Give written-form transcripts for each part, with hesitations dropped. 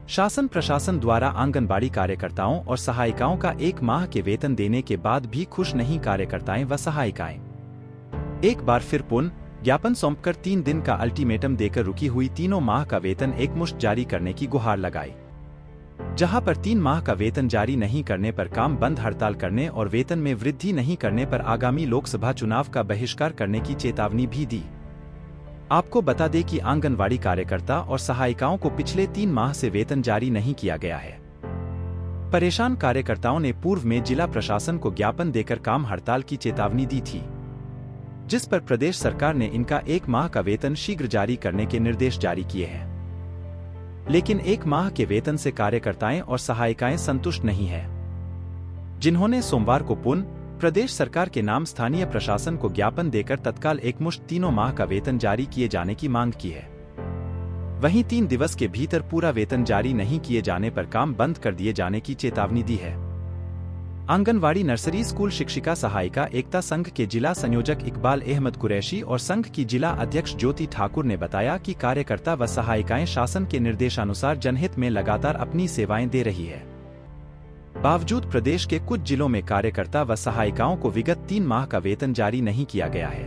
शासन प्रशासन द्वारा आंगनबाड़ी कार्यकर्ताओं और सहायिकाओं का 1 माह के वेतन देने के बाद भी खुश नहीं कार्यकर्ताएं व सहायिकाएं। एक बार फिर पुनः ज्ञापन सौंपकर 3 दिन का अल्टीमेटम देकर रुकी हुई तीनों माह का वेतन एकमुश्त जारी करने की गुहार लगाई। जहां पर 3 माह का वेतन जारी नहीं करने पर काम बंद, हड़ताल करने और वेतन में वृद्धि नहीं करने पर आगामी लोकसभा चुनाव का बहिष्कार करने की चेतावनी भी दी। आपको बता दें कि आंगनवाड़ी कार्यकर्ता और सहायिकाओं को पिछले 3 माह से वेतन जारी नहीं किया गया है। परेशान कार्यकर्ताओं ने पूर्व में जिला प्रशासन को ज्ञापन देकर काम हड़ताल की चेतावनी दी थी, जिस पर प्रदेश सरकार ने इनका 1 माह का वेतन शीघ्र जारी करने के निर्देश जारी किए हैं। लेकिन 1 माह के वेतन से कार्यकर्ताएं और सहायिकाएं संतुष्ट नहीं है, जिन्होंने सोमवार को पुनः प्रदेश सरकार के नाम स्थानीय प्रशासन को ज्ञापन देकर तत्काल एकमुश्त तीनों माह का वेतन जारी किए जाने की मांग की है। वहीं 3 दिवस के भीतर पूरा वेतन जारी नहीं किए जाने पर काम बंद कर दिए जाने की चेतावनी दी है। आंगनवाड़ी नर्सरी स्कूल शिक्षिका सहायिका एकता संघ के जिला संयोजक इकबाल अहमद कुरैशी और संघ की जिला अध्यक्ष ज्योति ठाकुर ने बताया कि कार्यकर्ता व सहायिकाएं शासन के निर्देशानुसार जनहित में लगातार अपनी सेवाएं दे रही है। बावजूद प्रदेश के कुछ जिलों में कार्यकर्ता व सहायिकाओं को विगत 3 माह का वेतन जारी नहीं किया गया है।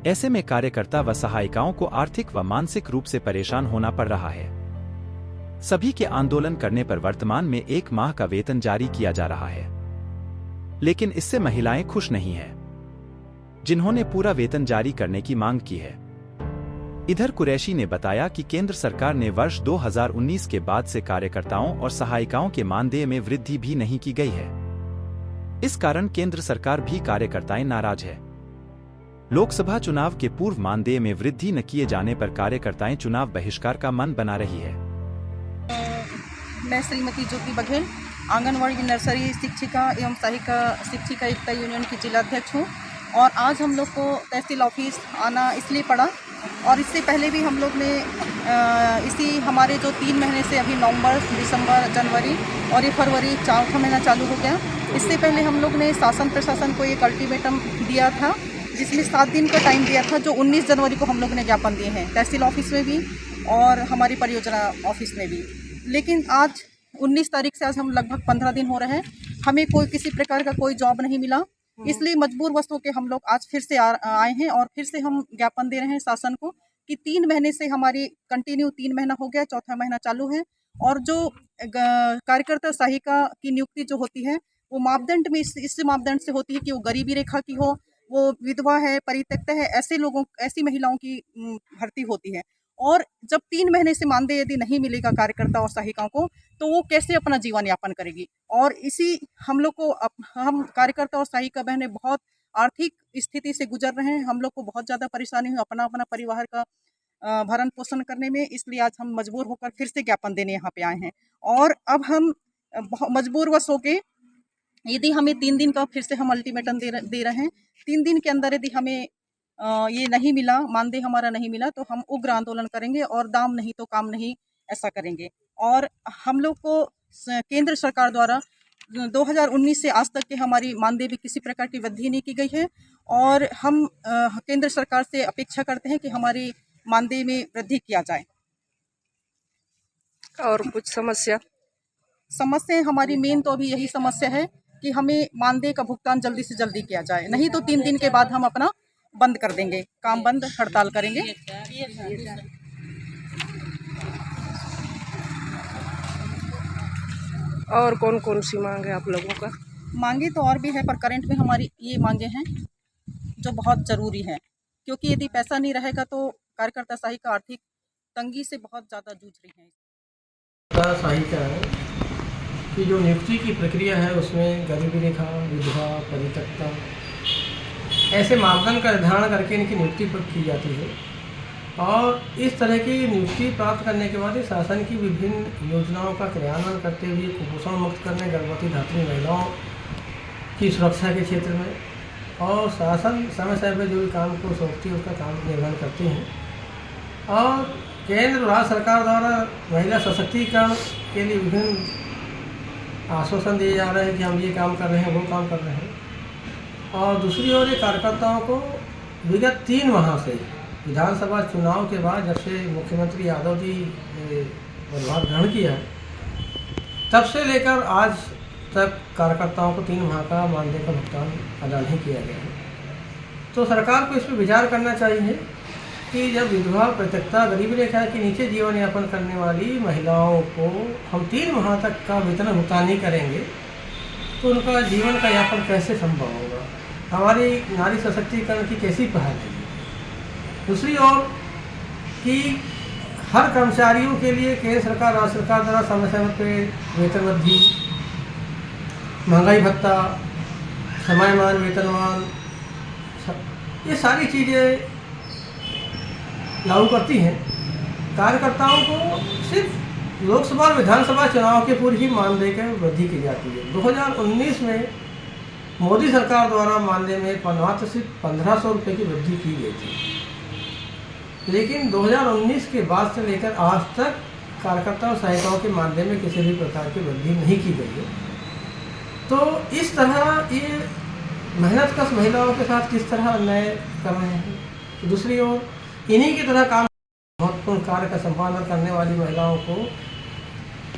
ऐसे में कार्यकर्ता व सहायिकाओं को आर्थिक व मानसिक रूप से परेशान होना पड़ रहा है। सभी के आंदोलन करने पर वर्तमान में 1 माह का वेतन जारी किया जा रहा है, लेकिन इससे महिलाएं खुश नहीं हैं, जिन्होंने पूरा वेतन जारी करने की मांग की है। इधर कुरैशी ने बताया कि केंद्र सरकार ने वर्ष 2019 के बाद से कार्यकर्ताओं और सहायिकाओं के मानदेय में वृद्धि भी नहीं की गई है। इस कारण केंद्र सरकार भी कार्यकर्ताएं नाराज है। लोकसभा चुनाव के पूर्व मानदेय में वृद्धि न किए जाने पर कार्यकर्ताएं चुनाव बहिष्कार का मन बना रही है। मैं श्रीमती ज्योति बघेल, आंगनवाड़ी नर्सरी शिक्षिका एवं सहायिका शिक्षिका एकता यूनियन की जिला अध्यक्ष हूँ। और आज हम लोग को तहसील ऑफिस आना इसलिए पड़ा, और इससे पहले भी हम लोग ने इसी हमारे जो 3 महीने से अभी नवंबर, दिसंबर, जनवरी और ये फरवरी 4वां महीना चालू हो गया। इससे पहले हम लोग ने शासन प्रशासन को एक अल्टीमेटम दिया था, जिसमें 7 दिन का टाइम दिया था, जो 19 जनवरी को हम लोग ने ज्ञापन दिए हैं तहसील ऑफिस में भी और हमारी परियोजना ऑफिस में भी। लेकिन आज 19 तारीख से आज हम लगभग 15 दिन हो रहे हैं, हमें कोई किसी प्रकार का कोई जॉब नहीं मिला। इसलिए मजबूर वश होकर हम लोग आज फिर से आए हैं और फिर से हम ज्ञापन दे रहे हैं शासन को कि 3 महीने से हमारी कंटिन्यू 3 महीना हो गया, 4था महीना चालू है। और जो कार्यकर्ता सहायिका की नियुक्ति जो होती है वो मापदंड में इस मापदंड से होती है कि वो गरीबी रेखा की हो, वो विधवा है, परित्यक्त है, ऐसी महिलाओं की भर्ती होती है। और जब 3 महीने से मानदेय यदि नहीं मिलेगा कार्यकर्ता और सहायिकाओं को, तो वो कैसे अपना जीवन यापन करेगी। और इसी हम लोग को हम कार्यकर्ता और सहायिका बहनें बहुत आर्थिक स्थिति से गुजर रहे हैं। हम लोग को बहुत ज़्यादा परेशानी हुई अपना परिवार का भरण पोषण करने में। इसलिए आज हम मजबूर होकर फिर से ज्ञापन देने यहाँ पे आए हैं। और अब हम मजबूरवश होके यदि हमें 3 दिन का फिर से हम अल्टीमेटम दे रहे हैं, 3 दिन के अंदर यदि हमें ये नहीं मिला, मानदेय हमारा नहीं मिला, तो हम उग्र आंदोलन करेंगे और दाम नहीं तो काम नहीं, ऐसा करेंगे। और हम लोग को केंद्र सरकार द्वारा 2019 से आज तक के हमारी मानदेय में किसी प्रकार की वृद्धि नहीं की गई है, और हम केंद्र सरकार से अपेक्षा करते हैं कि हमारी मानदेय में वृद्धि किया जाए। और कुछ समस्या हमारी मेन तो अभी यही समस्या है कि हमें मानदेय का भुगतान जल्दी से जल्दी किया जाए, नहीं तो 3 दिन के बाद हम अपना बंद कर देंगे, काम बंद, हड़ताल करेंगे। और कौन कौन सी मांग है आप लोगों का? मांगे तो और भी है, पर करंट में हमारी ये मांगे हैं जो बहुत ज़रूरी है, क्योंकि यदि पैसा नहीं रहेगा तो कार्यकर्ता सहायिका आर्थिक तंगी से बहुत ज़्यादा जूझ रही हैं। सहायिका की जो नियुक्ति की प्रक्रिया है उसमें गरीबी रेखा, विधवा, परित्यक्ता ऐसे मापदंड का निर्धारण करके इनकी नियुक्ति की जाती है। और इस तरह की नियुक्ति प्राप्त करने के बाद शासन की विभिन्न योजनाओं का क्रियान्वयन करते हुए कुपोषण मुक्त करने, गर्भवती धात्री महिलाओं की सुरक्षा के क्षेत्र में और शासन समय समय पर जो भी काम को सौंपती है उसका काम निर्वहन करते हैं। और केंद्र और राज्य सरकार द्वारा महिला सशक्तिकरण के लिए विभिन्न आश्वासन दिए जा रहे हैं कि हम ये काम कर रहे हैं, वो काम कर रहे हैं। और दूसरी ओर ये कार्यकर्ताओं को विगत 3 माह से विधानसभा चुनाव के बाद, जब से मुख्यमंत्री यादव जी पदभार ग्रहण किया है, तब से लेकर आज तक कार्यकर्ताओं को 3 माह का मानदेय का भुगतान अदा नहीं किया गया है। तो सरकार को इस पर विचार करना चाहिए कि जब विधवा, परित्यक्ता, गरीबी रेखा के नीचे जीवन यापन करने वाली महिलाओं को हम 3 माह तक का वेतन भुगतान नहीं करेंगे तो उनका जीवन का यापन कैसे संभव होगा? हमारी नारी सशक्तिकरण की कैसी पहल है? दूसरी ओर कि हर कर्मचारियों के लिए केंद्र सरकार, राज्य सरकार द्वारा समय समय पर वेतन वृद्धि, महंगाई भत्ता, समयमान वेतनमान, ये सारी चीज़ें लागू करती हैं। कार्यकर्ताओं को सिर्फ लोकसभा और विधानसभा चुनाव के पूर्व ही मानदेय की वृद्धि की जाती है। 2019 में मोदी सरकार द्वारा मानदेय में मात्र सिर्फ 1500 रुपये की वृद्धि की गई थी, लेकिन 2019 के बाद से लेकर आज तक कार्यकर्ता और सहायिकाओं के मानदेय में किसी भी प्रकार की वृद्धि नहीं की गई है। तो इस तरह ये मेहनतकश महिलाओं के साथ किस तरह अन्याय कर रहे हैं। तो दूसरी ओर इन्हीं की तरह काम महत्वपूर्ण कार्य का संपादन करने वाली महिलाओं को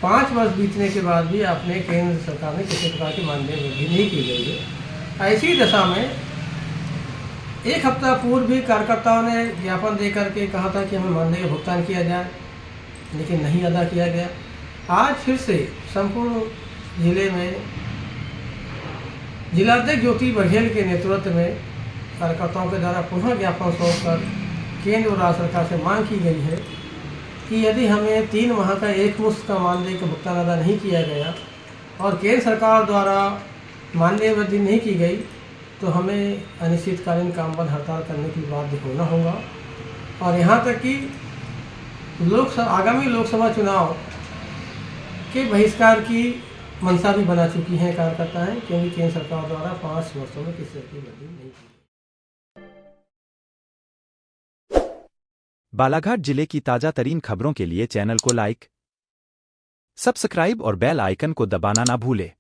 5 वर्ष बीतने के बाद भी अपने केंद्र सरकार ने किसी प्रकार की मानदेय वृद्धि नहीं की गई है। ऐसी दशा में 1 हफ्ता पूर्व भी कार्यकर्ताओं ने ज्ञापन दे करके कहा था कि हमें मानदेय का भुगतान किया जाए, लेकिन नहीं अदा किया गया। आज फिर से संपूर्ण जिले में जिलाध्यक्ष ज्योति बघेल के नेतृत्व में कार्यकर्ताओं के द्वारा पुनः ज्ञापन सौंपकर केंद्र और राज्य सरकार से मांग की गई है कि यदि हमें 3 माह का एकमुश्त का मानदेय का भुगतान अदा नहीं किया गया और केंद्र सरकार द्वारा मानदेय वृद्धि नहीं की गई तो हमें अनिश्चितकालीन काम बंद हड़ताल करने के लिए बाध्य होना होगा। और यहाँ तक कि आगामी लोकसभा चुनाव के बहिष्कार की मंशा भी बना चुकी हैं कार्यकर्ता हैं, क्योंकि केंद्र सरकार द्वारा 5 वर्षों में किसी तरह की वृद्धि नहीं की। बालाघाट जिले की ताजा तरीन खबरों के लिए चैनल को लाइक, सब्सक्राइब और बेल आइकन को दबाना ना भूले।